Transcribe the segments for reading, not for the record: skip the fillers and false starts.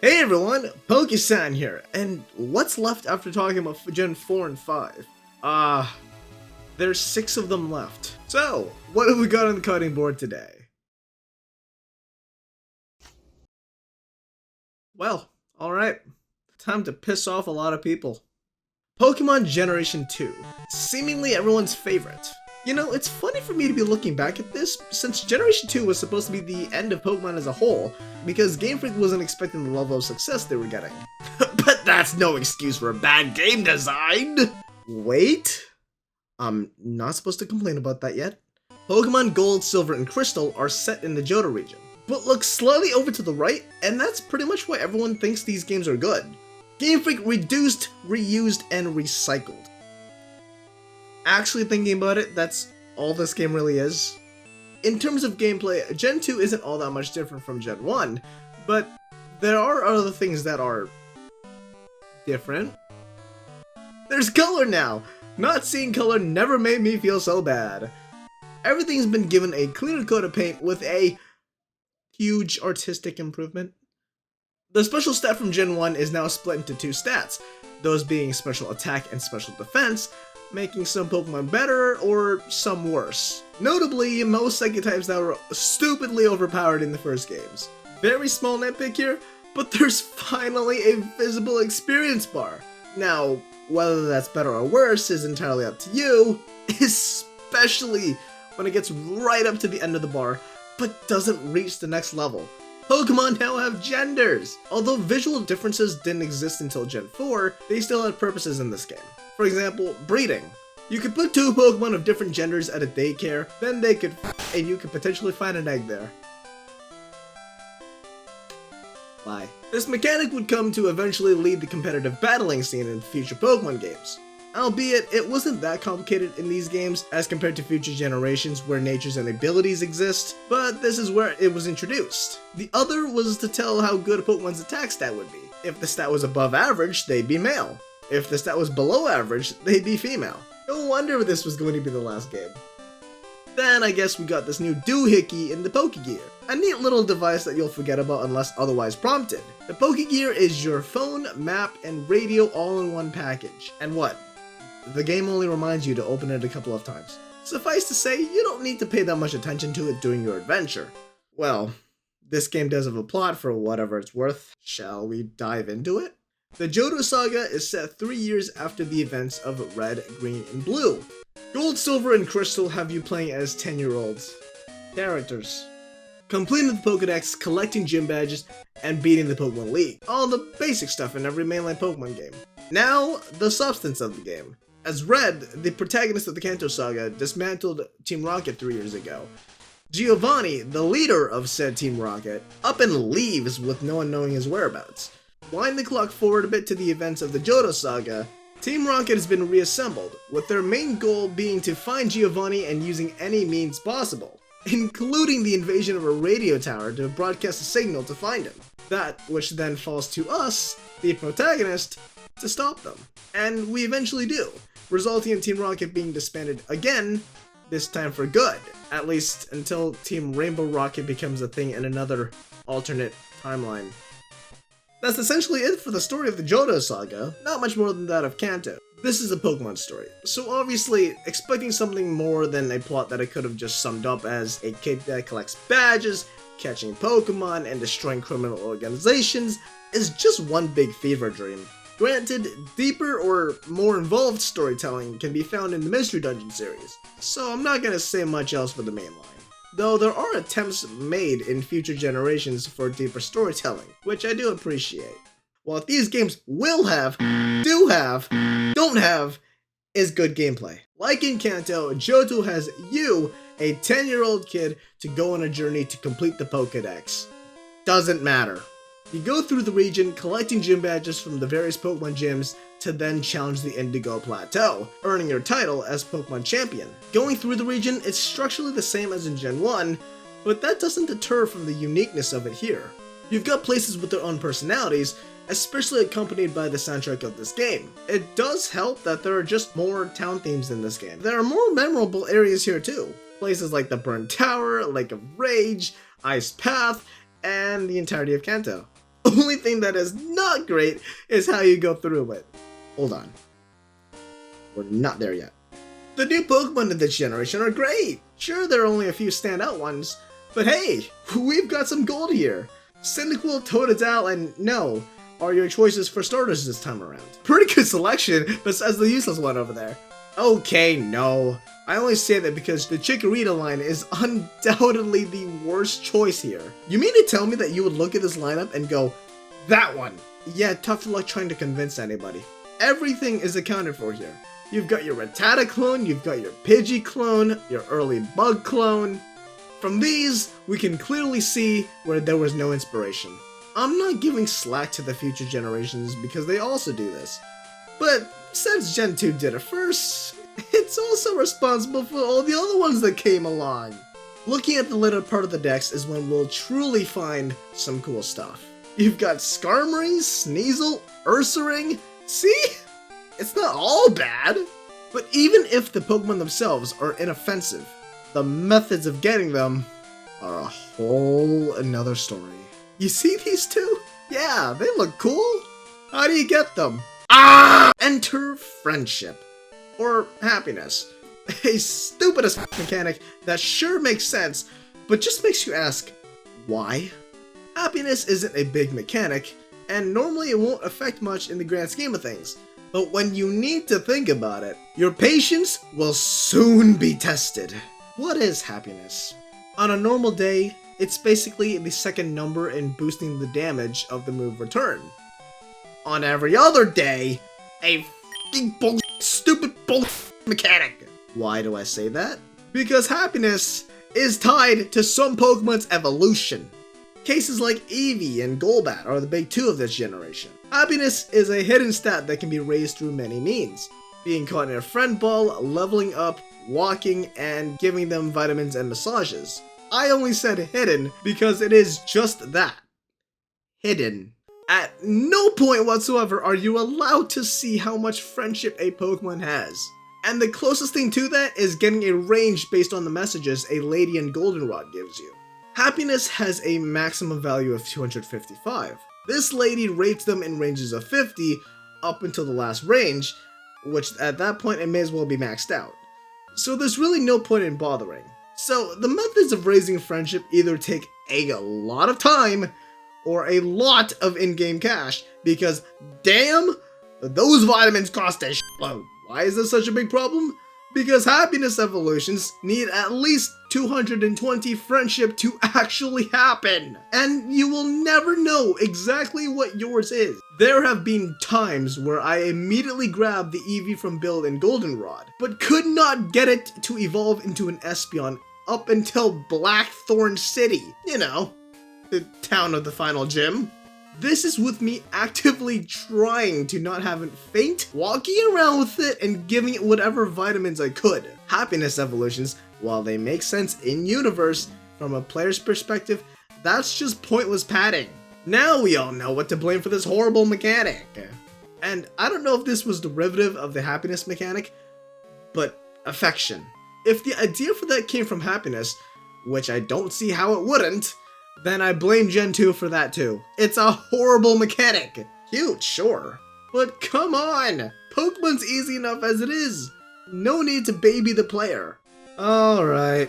Hey everyone, PokeScion here, and what's left after talking about Gen 4 and 5? There's 6 of them left. So, what have we got on the cutting board today? Well, alright, time to piss off a lot of people. Pokemon Generation 2, seemingly everyone's favorite. You know, it's funny for me to be looking back at this, since Generation 2 was supposed to be the end of Pokemon as a whole, because Game Freak wasn't expecting the level of success they were getting. But that's no excuse for a bad game design! Wait? I'm not supposed to complain about that yet. Pokemon Gold, Silver, and Crystal are set in the Johto region, but look slightly over to the right, and that's pretty much why everyone thinks these games are good. Game Freak reduced, reused, and recycled. Actually thinking about it, that's all this game really is. In terms of gameplay, Gen 2 isn't all that much different from Gen 1, but there are other things that are different. There's color now! Not seeing color never made me feel so bad. Everything's been given a cleaner coat of paint with a huge artistic improvement. The special stat from Gen 1 is now split into 2 stats, those being special attack and special defense, making some Pokemon better or some worse. Notably, most Psychic types that were stupidly overpowered in the first games. Very small nitpick here, but there's finally a visible experience bar. Now, whether that's better or worse is entirely up to you, especially when it gets right up to the end of the bar, but doesn't reach the next level. Pokemon now have genders! Although visual differences didn't exist until Gen 4, they still had purposes in this game. For example, breeding. You could put 2 Pokemon of different genders at a daycare, then they could and you could potentially find an egg there. Bye. This mechanic would come to eventually lead the competitive battling scene in future Pokemon games. Albeit, it wasn't that complicated in these games as compared to future generations where natures and abilities exist, but this is where it was introduced. The other was to tell how good a Pokemon's attack stat would be. If the stat was above average, they'd be male. If the stat was below average, they'd be female. No wonder this was going to be the last game. Then I guess we got this new doohickey in the Pokegear. A neat little device that you'll forget about unless otherwise prompted. The Pokegear is your phone, map, and radio all in one package. And what? The game only reminds you to open it a couple of times. Suffice to say, you don't need to pay that much attention to it during your adventure. Well, this game does have a plot for whatever it's worth. Shall we dive into it? The Johto Saga is set 3 years after the events of Red, Green, and Blue. Gold, Silver, and Crystal have you playing as 10-year-olds. Characters. Completing the Pokedex, collecting gym badges, and beating the Pokemon League. All the basic stuff in every mainline Pokemon game. Now, the substance of the game. As Red, the protagonist of the Kanto Saga, dismantled Team Rocket 3 years ago. Giovanni, the leader of said Team Rocket, up and leaves with no one knowing his whereabouts. Wind the clock forward a bit to the events of the Johto Saga, Team Rocket has been reassembled, with their main goal being to find Giovanni and using any means possible, including the invasion of a radio tower to broadcast a signal to find him. That which then falls to us, the protagonist, to stop them. And we eventually do, resulting in Team Rocket being disbanded again, this time for good, at least until Team Rainbow Rocket becomes a thing in another alternate timeline. That's essentially it for the story of the Johto Saga, not much more than that of Kanto. This is a Pokemon story, so obviously, expecting something more than a plot that I could have just summed up as a kid that collects badges, catching Pokemon, and destroying criminal organizations is just one big fever dream. Granted, deeper or more involved storytelling can be found in the Mystery Dungeon series, so I'm not gonna say much else for the main line. Though there are attempts made in future generations for deeper storytelling, which I do appreciate. What these games will have, do have, don't have, is good gameplay. Like in Kanto, Johto has you, a 10-year-old kid, to go on a journey to complete the Pokedex. Doesn't matter. You go through the region collecting gym badges from the various Pokemon gyms to then challenge the Indigo Plateau, earning your title as Pokemon Champion. Going through the region is structurally the same as in Gen 1, but that doesn't deter from the uniqueness of it here. You've got places with their own personalities, especially accompanied by the soundtrack of this game. It does help that there are just more town themes in this game. There are more memorable areas here too. Places like the Burnt Tower, Lake of Rage, Ice Path, and the entirety of Kanto. only thing that is not great is how you go through it. Hold on. We're not there yet. The new Pokemon in this generation are great. Sure, there are only a few standout ones, but hey, we've got some gold here. Cyndaquil, Totodile, and No are your choices for starters this time around. Pretty good selection, besides the useless one over there. Okay, no. I only say that because the Chikorita line is undoubtedly the worst choice here. You mean to tell me that you would look at this lineup and go, that one? Yeah, tough luck trying to convince anybody. Everything is accounted for here. You've got your Rattata clone, you've got your Pidgey clone, your early Bug clone. From these, we can clearly see where there was no inspiration. I'm not giving slack to the future generations because they also do this. But since Gen 2 did it first, it's also responsible for all the other ones that came along. Looking at the later part of the decks is when we'll truly find some cool stuff. You've got Skarmory, Sneasel, Ursaring. See? It's not all bad. But even if the Pokemon themselves are inoffensive, the methods of getting them are a whole another story. You see these two? Yeah, they look cool. How do you get them? Enter friendship. Or happiness. A stupid as mechanic that sure makes sense, but just makes you ask, why? Happiness isn't a big mechanic, and normally it won't affect much in the grand scheme of things. But when you need to think about it, your patience will soon be tested. What is happiness? On a normal day, it's basically the second number in boosting the damage of the move return. On every other day, a f***ing stupid mechanic. Why do I say that? Because happiness is tied to some Pokemon's evolution. Cases like Eevee and Golbat are the big two of this generation. Happiness is a hidden stat that can be raised through many means. Being caught in a friend ball, leveling up, walking, and giving them vitamins and massages. I only said hidden because it is just that. Hidden. At no point whatsoever are you allowed to see how much friendship a Pokemon has. And the closest thing to that is getting a range based on the messages a lady in Goldenrod gives you. Happiness has a maximum value of 255. This lady rates them in ranges of 50 up until the last range, which at that point it may as well be maxed out. So there's really no point in bothering. So the methods of raising friendship either take a lot of time or a lot of in-game cash, because damn, those vitamins cost a shitload. Why is this such a big problem? Because happiness evolutions need at least 220 friendship to actually happen. And you will never know exactly what yours is. There have been times where I immediately grabbed the Eevee from Build in Goldenrod, but could not get it to evolve into an Espeon up until Blackthorn City. You know, the town of the final gym. This is with me actively trying to not have it faint, walking around with it, and giving it whatever vitamins I could. Happiness evolutions, while they make sense in universe, from a player's perspective, that's just pointless padding. Now we all know what to blame for this horrible mechanic. And I don't know if this was derivative of the happiness mechanic, but affection. If the idea for that came from happiness, which I don't see how it wouldn't, then I blame Gen 2 for that too. It's a horrible mechanic. Cute, sure. But come on! Pokemon's easy enough as it is. No need to baby the player. Alright,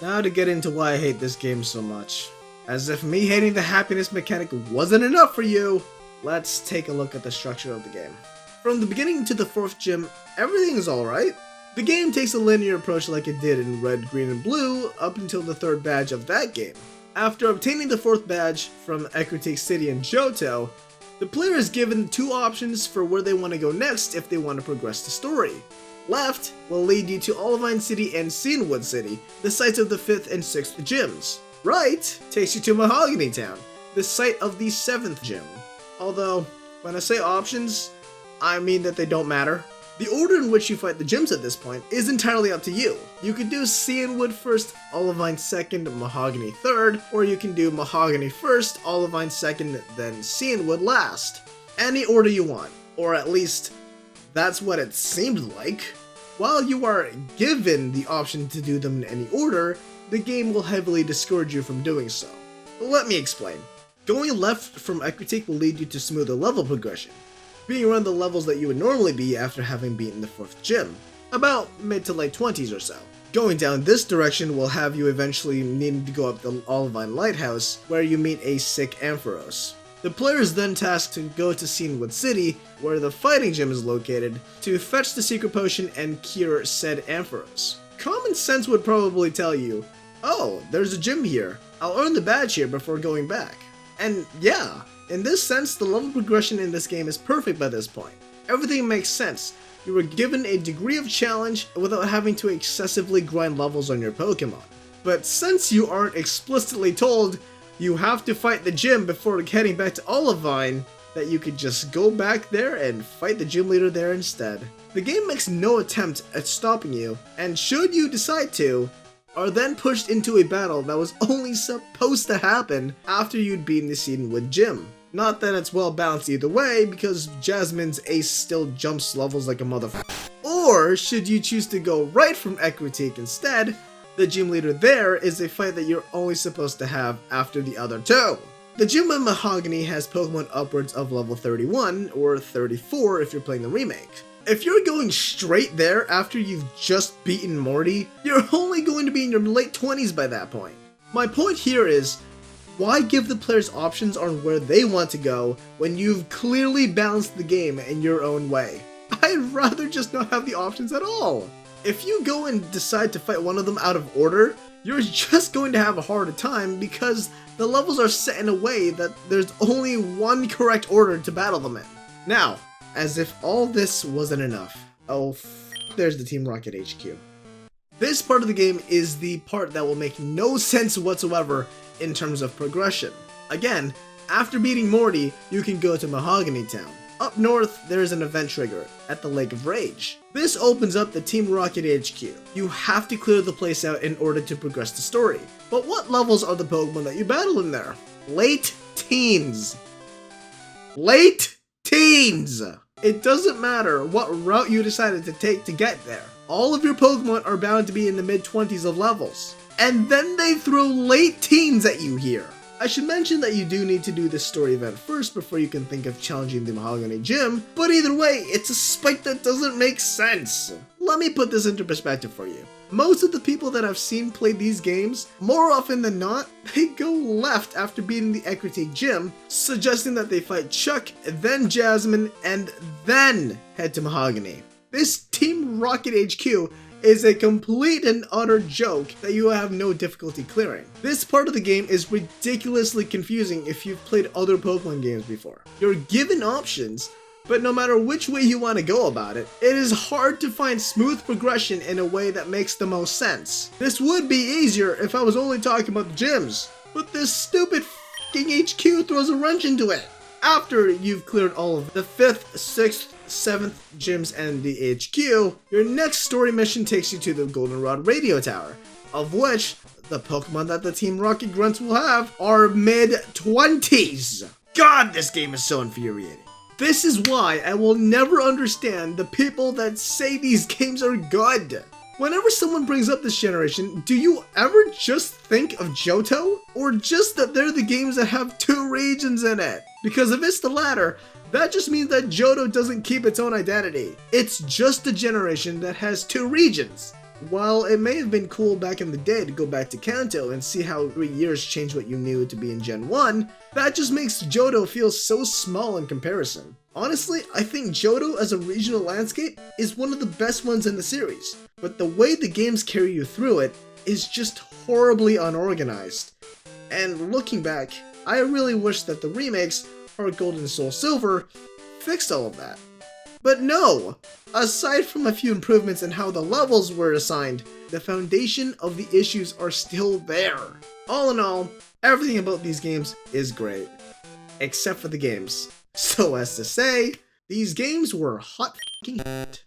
now to get into why I hate this game so much. As if me hating the happiness mechanic wasn't enough for you, let's take a look at the structure of the game. From the beginning to the 4th gym, everything is alright. The game takes a linear approach like it did in Red, Green, and Blue up until the 3rd badge of that game. After obtaining the 4th badge from Ecruteak City and Johto, the player is given 2 options for where they want to go next if they want to progress the story. Left will lead you to Olivine City and Cianwood City, the sites of the 5th and 6th gyms. Right takes you to Mahogany Town, the site of the 7th gym. Although, when I say options, I mean that they don't matter. The order in which you fight the gyms at this point is entirely up to you. You could do Cianwood first, Olivine second, Mahogany third, or you can do Mahogany first, Olivine second, then Cianwood last. Any order you want, or at least that's what it seemed like. While you are given the option to do them in any order, the game will heavily discourage you from doing so. Let me explain. Going left from Equitique will lead you to smoother level progression, being around the levels that you would normally be after having beaten the 4th gym, about mid to late 20s or so. Going down this direction will have you eventually needing to go up the Olivine Lighthouse, where you meet a sick Ampharos. The player is then tasked to go to Cianwood City, where the fighting gym is located, to fetch the secret potion and cure said Ampharos. Common sense would probably tell you, oh, there's a gym here, I'll earn the badge here before going back. And yeah, in this sense, the level progression in this game is perfect by this point. Everything makes sense. You were given a degree of challenge without having to excessively grind levels on your Pokemon. But since you aren't explicitly told you have to fight the gym before heading back to Olivine, that you could just go back there and fight the gym leader there instead. The game makes no attempt at stopping you, and should you decide to, are then pushed into a battle that was only supposed to happen after you'd beaten the Cianwood gym. Not that it's well balanced either way, because Jasmine's ace still jumps levels like a motherfucker. Or should you choose to go right from Equitique instead, the gym leader there is a fight that you're only supposed to have after the other two. The gym in Mahogany has Pokemon upwards of level 31, or 34 if you're playing the remake. If you're going straight there after you've just beaten Morty, you're only going to be in your late 20s by that point. My point here is, why give the players options on where they want to go when you've clearly balanced the game in your own way? I'd rather just not have the options at all. If you go and decide to fight one of them out of order, you're just going to have a harder time because the levels are set in a way that there's only one correct order to battle them in. Now, as if all this wasn't enough, there's the Team Rocket HQ. This part of the game is the part that will make no sense whatsoever in terms of progression. Again, after beating Morty, you can go to Mahogany Town. Up north, there is an event trigger at the Lake of Rage. This opens up the Team Rocket HQ. You have to clear the place out in order to progress the story. But what levels are the Pokemon that you battle in there? Late teens. Late teens! It doesn't matter what route you decided to take to get there. All of your Pokemon are bound to be in the mid-20s of levels. And then they throw late teens at you here. I should mention that you do need to do this story event first before you can think of challenging the Mahogany Gym, but either way, it's a spike that doesn't make sense. Let me put this into perspective for you. Most of the people that I've seen play these games, more often than not, they go left after beating the Equitique Gym, suggesting that they fight Chuck, then Jasmine, and then head to Mahogany. This Team Rocket HQ is a complete and utter joke that you have no difficulty clearing. This part of the game is ridiculously confusing if you've played other Pokemon games before. You're given options, but no matter which way you want to go about it, it is hard to find smooth progression in a way that makes the most sense. This would be easier if I was only talking about the gyms, but this stupid f***ing HQ throws a wrench into it. After you've cleared all of the 5th, 6th, 7th gyms and the HQ, your next story mission takes you to the Goldenrod radio tower, of which the Pokemon that the Team Rocket grunts will have are mid-20s. God, this game is so infuriating. This is why I will never understand the people that say these games are good. Whenever someone brings up this generation, do you ever just think of Johto? Or just that they're the games that have 2 regions in it? Because if it's the latter, that just means that Johto doesn't keep its own identity. It's just a generation that has 2 regions. While it may have been cool back in the day to go back to Kanto and see how 3 years changed what you knew to be in Gen 1, that just makes Johto feel so small in comparison. Honestly, I think Johto as a regional landscape is one of the best ones in the series, but the way the games carry you through it is just horribly unorganized. And looking back, I really wish that the remakes, Heart Gold and Soul Silver, fixed all of that. But no! Aside from a few improvements in how the levels were assigned, the foundation of the issues are still there. All in all, everything about these games is great. Except for the games. So as to say, these games were hot f***ing hit.